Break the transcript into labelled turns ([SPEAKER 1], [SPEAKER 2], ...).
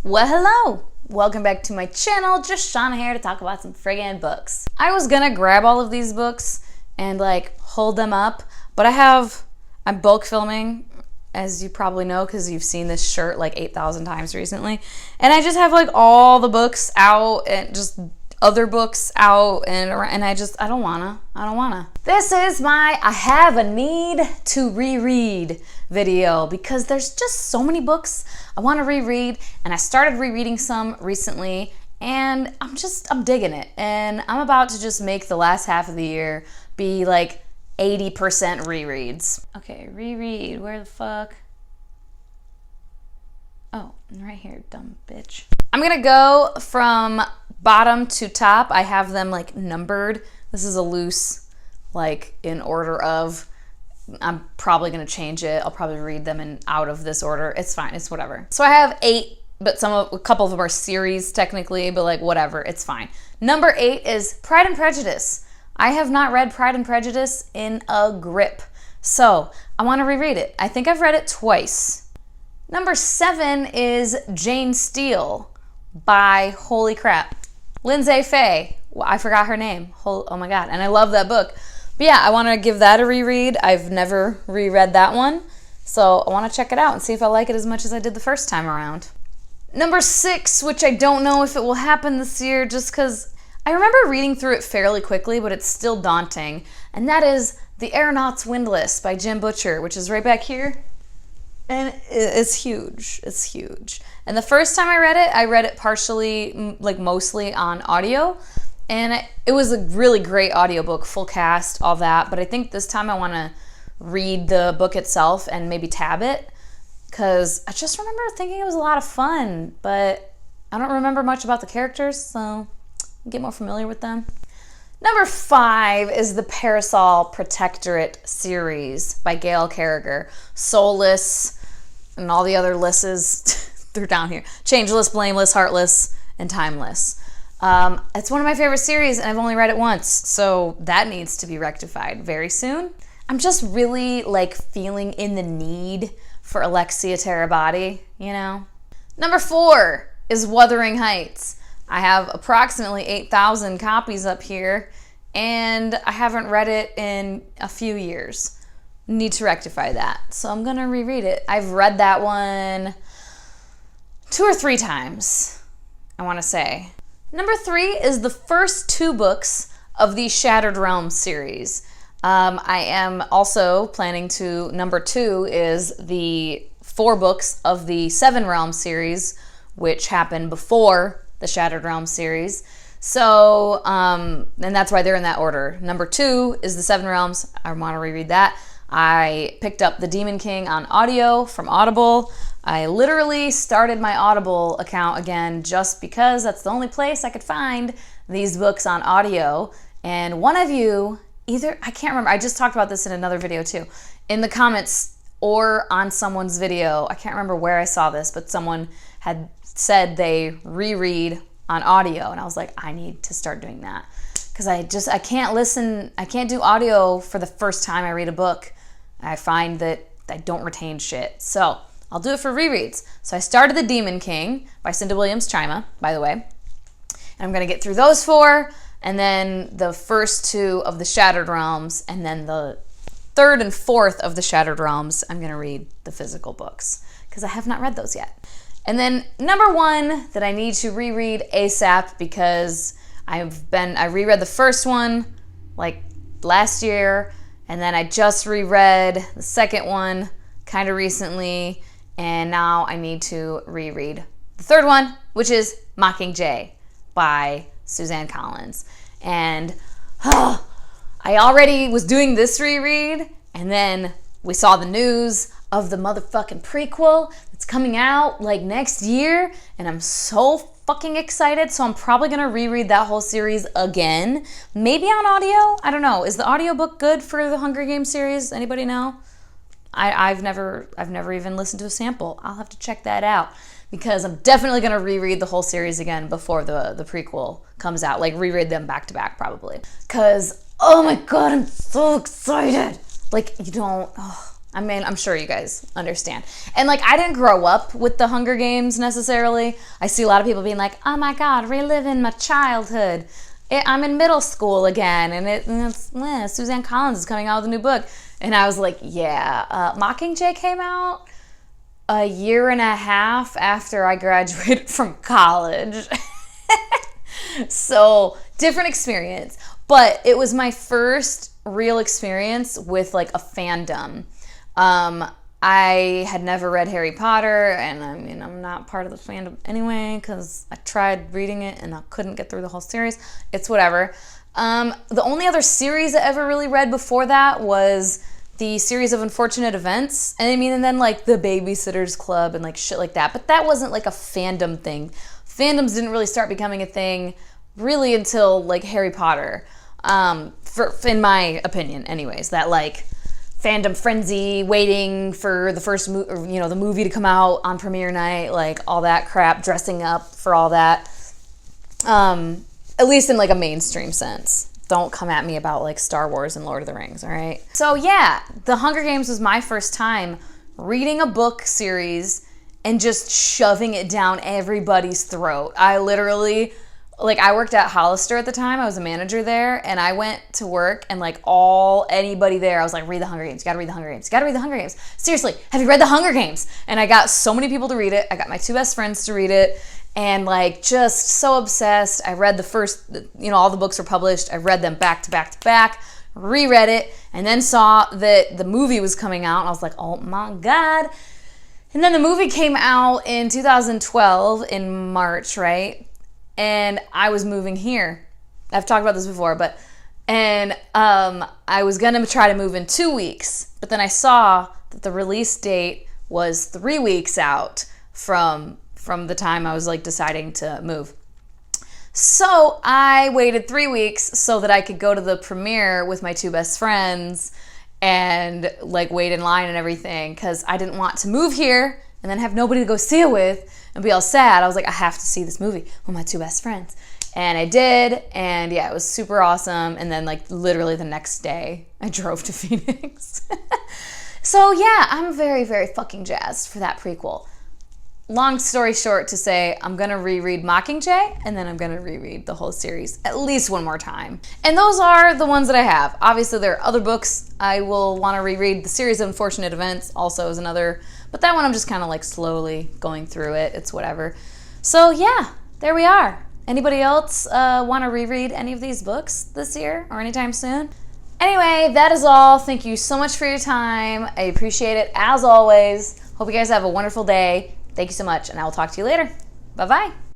[SPEAKER 1] Well, hello! Welcome back to my channel. Just Shauna here to talk about some friggin' books. I was gonna grab all of these books and like hold them up, but I'm bulk filming, as you probably know, because you've seen this shirt like 8,000 times recently. And I just have like all the books out and just other books out, and I don't wanna. This is my I have a need to reread video because there's just so many books I want to reread, and I started rereading some recently, and I'm digging it, and I'm about to just make the last half of the year be like 80% rereads. Okay, reread, where the fuck? Oh, right here, dumb bitch. I'm gonna go from bottom to top. I have them like numbered. This is a loose, like in order of, I'm probably gonna change it. I'll probably read them in out of this order. It's fine, it's whatever. So I have 8, but a couple of them are series technically, but like whatever, it's fine. Number 8 is Pride and Prejudice. I have not read Pride and Prejudice in a grip, so I wanna reread it. I think I've read it twice. Number 7 is Jane Steele by, holy crap, Lindsay Faye. Well, I forgot her name. Oh my God, and I love that book. But yeah, I want to give that a reread. I've never reread that one, so I want to check it out and see if I like it as much as I did the first time around. Number 6, which I don't know if it will happen this year just because I remember reading through it fairly quickly, but it's still daunting, and that is The Aeronaut's Windlass by Jim Butcher, which is right back here. And it's huge. It's huge. And the first time I read it partially, like mostly on audio. And it was a really great audiobook, full cast, all that. But I think this time I want to read the book itself and maybe tab it. Because I just remember thinking it was a lot of fun. But I don't remember much about the characters, so get more familiar with them. Number 5 is the Parasol Protectorate series by Gail Carriger. Soulless, and all the other lisses, they're down here. Changeless, Blameless, Heartless, and Timeless. It's one of my favorite series, and I've only read it once, so that needs to be rectified very soon. I'm just really like feeling in the need for Alexia Terabati, you know? Number 4 is Wuthering Heights. I have approximately 8,000 copies up here, and I haven't read it in a few years. Need to rectify that, so I'm gonna reread it. I've read that one 2 or 3 times, I wanna say. Number 3 is the first 2 books of the Shattered Realms series. I am also planning to, number 2 is the 4 books of the Seven Realms series, which happened before the Shattered Realms series. So, and that's why they're in that order. Number 2 is the Seven Realms. I want to reread that. I picked up The Demon King on audio from Audible. I literally started my Audible account again just because that's the only place I could find these books on audio. And one of you, I can't remember, I just talked about this in another video too, in the comments or on someone's video, I can't remember where I saw this, but someone had said they reread on audio, and I was like, I need to start doing that. Because I can't do audio for the first time I read a book. I find that I don't retain shit. So I'll do it for rereads. So I started The Demon King by Cinda Williams-Chima, by the way. And I'm gonna get through those 4, and then the first 2 of the Shattered Realms, and then the 3rd and 4th of the Shattered Realms, I'm gonna read the physical books, because I have not read those yet. And then number 1 that I need to reread a.s.a.p, because I reread the first one like last year, and then I just reread the second one kind of recently, and now I need to reread the 3rd one, which is Mockingjay by Suzanne Collins. And I already was doing this reread, and then we saw the news of the motherfucking prequel that's coming out like next year, and I'm so fucking excited, so I'm probably gonna reread that whole series again, maybe on audio. I don't know. Is the audiobook good for the Hunger Games series? Anybody know? I've never even listened to a sample. I'll have to check that out, because I'm definitely gonna reread the whole series again before the prequel comes out, like reread them back to back probably, because oh my God, I'm so excited. Like, you don't, I mean, I'm sure you guys understand. And like, I didn't grow up with the Hunger Games necessarily. I see a lot of people being like, oh my God, reliving my childhood. I'm in middle school again, and it's Suzanne Collins is coming out with a new book. And I was like, yeah, Mockingjay came out a year and a half after I graduated from college. So, different experience. But it was my first real experience with like a fandom. I had never read Harry Potter, and I mean, I'm not part of the fandom anyway, because I tried reading it and I couldn't get through the whole series. It's whatever. The only other series I ever really read before that was the series of Unfortunate Events. And I mean, and then like the Babysitter's Club and like shit like that. But that wasn't like a fandom thing. Fandoms didn't really start becoming a thing really until like Harry Potter. In my opinion, anyways, that like fandom frenzy, waiting for the first the movie to come out on premiere night, like all that crap, dressing up for all that. At least in like a mainstream sense. Don't come at me about like Star Wars and Lord of the Rings, all right? So yeah, The Hunger Games was my first time reading a book series and just shoving it down everybody's throat. I literally, like, I worked at Hollister at the time. I was a manager there, and I went to work, and like anybody there, I was like, read The Hunger Games. You gotta read The Hunger Games. You gotta read The Hunger Games. Seriously, have you read The Hunger Games? And I got so many people to read it. I got my two best friends to read it, and like just so obsessed. I read the first, all the books were published. I read them back to back to back, reread it, and then saw that the movie was coming out, and I was like, oh my God. And then the movie came out in 2012 in March, right? And I was moving here. I've talked about this before, I was gonna try to move in 2 weeks, but then I saw that the release date was 3 weeks out from the time I was like deciding to move. So I waited 3 weeks so that I could go to the premiere with my two best friends and like wait in line and everything, because I didn't want to move here and then have nobody to go see it with and be all sad. I was like, I have to see this movie with my two best friends. And I did, and yeah, it was super awesome. And then like literally the next day, I drove to Phoenix. So yeah, I'm very, very fucking jazzed for that prequel. Long story short to say, I'm gonna reread Mockingjay, and then I'm gonna reread the whole series at least one more time. And those are the ones that I have. Obviously, there are other books I will want to reread. The series of Unfortunate Events also is another, but that one I'm just kind of like slowly going through it. It's whatever. So yeah, there we are. Anybody else want to reread any of these books this year or anytime soon? Anyway, that is all. Thank you so much for your time. I appreciate it as always. Hope you guys have a wonderful day. Thank you so much, and I will talk to you later. Bye-bye.